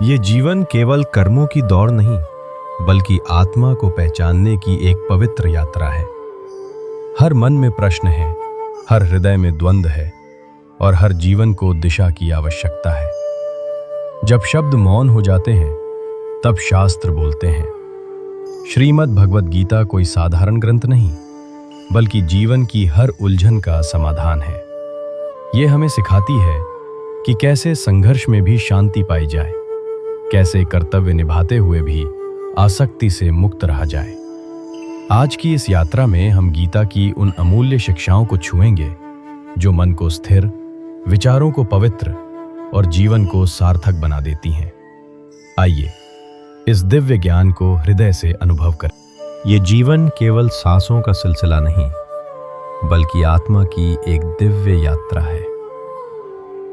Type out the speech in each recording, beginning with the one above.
ये जीवन केवल कर्मों की दौड़ नहीं, बल्कि आत्मा को पहचानने की एक पवित्र यात्रा है। हर मन में प्रश्न है, हर हृदय में द्वंद्व है और हर जीवन को दिशा की आवश्यकता है। जब शब्द मौन हो जाते हैं, तब शास्त्र बोलते हैं। श्रीमद् भगवद गीता कोई साधारण ग्रंथ नहीं, बल्कि जीवन की हर उलझन का समाधान है। ये हमें सिखाती है कि कैसे संघर्ष में भी शांति पाई जाए, कैसे कर्तव्य निभाते हुए भी आसक्ति से मुक्त रहा जाए। आज की इस यात्रा में हम गीता की उन अमूल्य शिक्षाओं को छुएंगे जो मन को स्थिर, विचारों को पवित्र और जीवन को सार्थक बना देती हैं। आइए इस दिव्य ज्ञान को हृदय से अनुभव करें। ये जीवन केवल सांसों का सिलसिला नहीं, बल्कि आत्मा की एक दिव्य यात्रा है।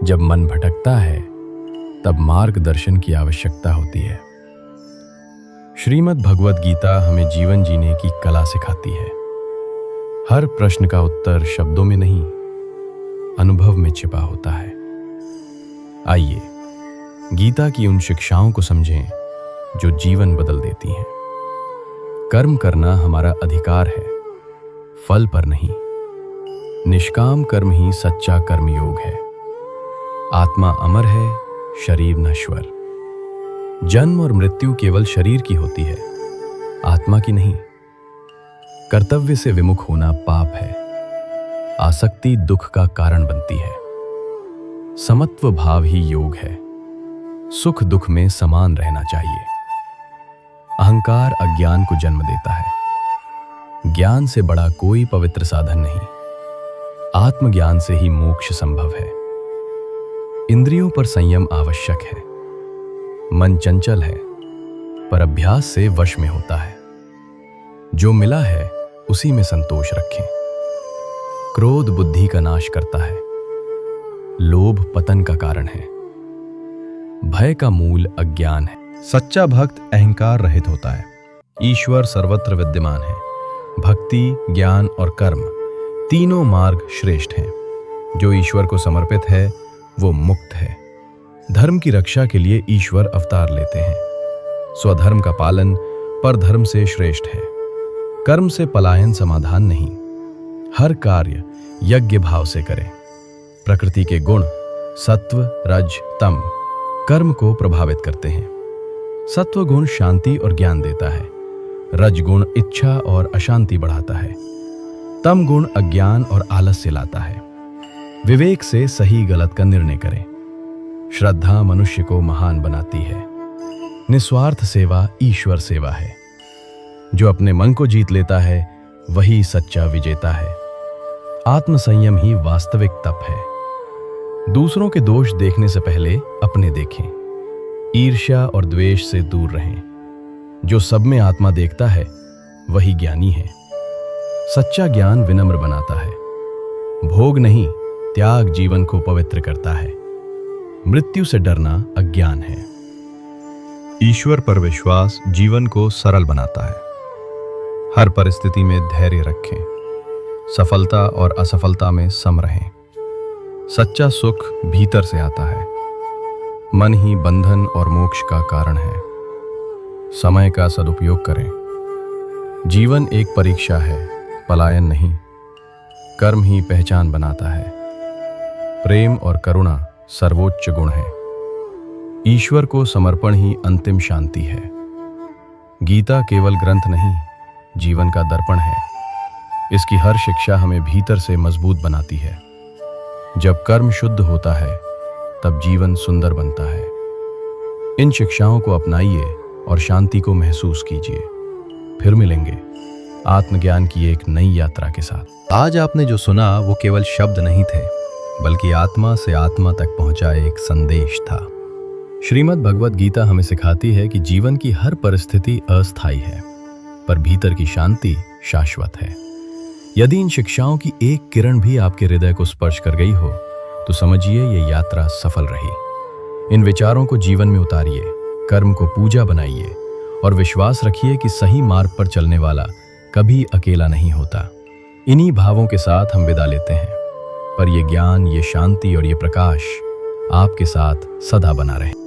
जब मन भटकता है, तब मार्गदर्शन की आवश्यकता होती है। श्रीमद् भगवद गीता हमें जीवन जीने की कला सिखाती है। हर प्रश्न का उत्तर शब्दों में नहीं, अनुभव में छिपा होता है। आइए गीता की उन शिक्षाओं को समझें जो जीवन बदल देती हैं। कर्म करना हमारा अधिकार है, फल पर नहीं। निष्काम कर्म ही सच्चा कर्मयोग है। आत्मा अमर है, शरीर नश्वर। जन्म और मृत्यु केवल शरीर की होती है, आत्मा की नहीं। कर्तव्य से विमुख होना पाप है। आसक्ति दुख का कारण बनती है। समत्व भाव ही योग है। सुख दुख में समान रहना चाहिए। अहंकार अज्ञान को जन्म देता है। ज्ञान से बड़ा कोई पवित्र साधन नहीं। आत्मज्ञान से ही मोक्ष संभव है। इंद्रियों पर संयम आवश्यक है। मन चंचल है, पर अभ्यास से वश में होता है। जो मिला है उसी में संतोष रखें। क्रोध बुद्धि का नाश करता है। लोभ पतन का कारण है। भय का मूल अज्ञान है। सच्चा भक्त अहंकार रहित होता है। ईश्वर सर्वत्र विद्यमान है। भक्ति, ज्ञान और कर्म तीनों मार्ग श्रेष्ठ हैं। जो ईश्वर को समर्पित है वो मुक्त है। धर्म की रक्षा के लिए ईश्वर अवतार लेते हैं। स्वधर्म का पालन परधर्म से श्रेष्ठ है। कर्म से पलायन समाधान नहीं। हर कार्य यज्ञ भाव से करें। प्रकृति के गुण सत्व, रज, तम कर्म को प्रभावित करते हैं। सत्व गुण शांति और ज्ञान देता है। रज गुण इच्छा और अशांति बढ़ाता है। तम गुण अज्ञान और आलस्य लाता है। विवेक से सही गलत का निर्णय करें। श्रद्धा मनुष्य को महान बनाती है। निस्वार्थ सेवा ईश्वर सेवा है। जो अपने मन को जीत लेता है वही सच्चा विजेता है। आत्मसंयम ही वास्तविक तप है। दूसरों के दोष देखने से पहले अपने देखें। ईर्ष्या और द्वेष से दूर रहें। जो सब में आत्मा देखता है वही ज्ञानी है। सच्चा ज्ञान विनम्र बनाता है। भोग नहीं, त्याग जीवन को पवित्र करता है। मृत्यु से डरना अज्ञान है। ईश्वर पर विश्वास जीवन को सरल बनाता है। हर परिस्थिति में धैर्य रखें। सफलता और असफलता में सम रहें। सच्चा सुख भीतर से आता है। मन ही बंधन और मोक्ष का कारण है। समय का सदुपयोग करें। जीवन एक परीक्षा है, पलायन नहीं। कर्म ही पहचान बनाता है। प्रेम और करुणा सर्वोच्च गुण है। ईश्वर को समर्पण ही अंतिम शांति है। गीता केवल ग्रंथ नहीं, जीवन का दर्पण है। इसकी हर शिक्षा हमें भीतर से मजबूत बनाती है। जब कर्म शुद्ध होता है, तब जीवन सुंदर बनता है। इन शिक्षाओं को अपनाइए और शांति को महसूस कीजिए। फिर मिलेंगे आत्मज्ञान की एक नई यात्रा के साथ। आज आपने जो सुना वो केवल शब्द नहीं थे, बल्कि आत्मा से आत्मा तक पहुंचा एक संदेश था। श्रीमद् भगवद गीता हमें सिखाती है कि जीवन की हर परिस्थिति अस्थायी है, पर भीतर की शांति शाश्वत है। यदि इन शिक्षाओं की एक किरण भी आपके हृदय को स्पर्श कर गई हो, तो समझिए ये यात्रा सफल रही। इन विचारों को जीवन में उतारिए, कर्म को पूजा बनाइए और विश्वास रखिए कि सही मार्ग पर चलने वाला कभी अकेला नहीं होता। इन्हीं भावों के साथ हम विदा लेते हैं, पर ये ज्ञान, ये शांति और ये प्रकाश आपके साथ सदा बना रहे।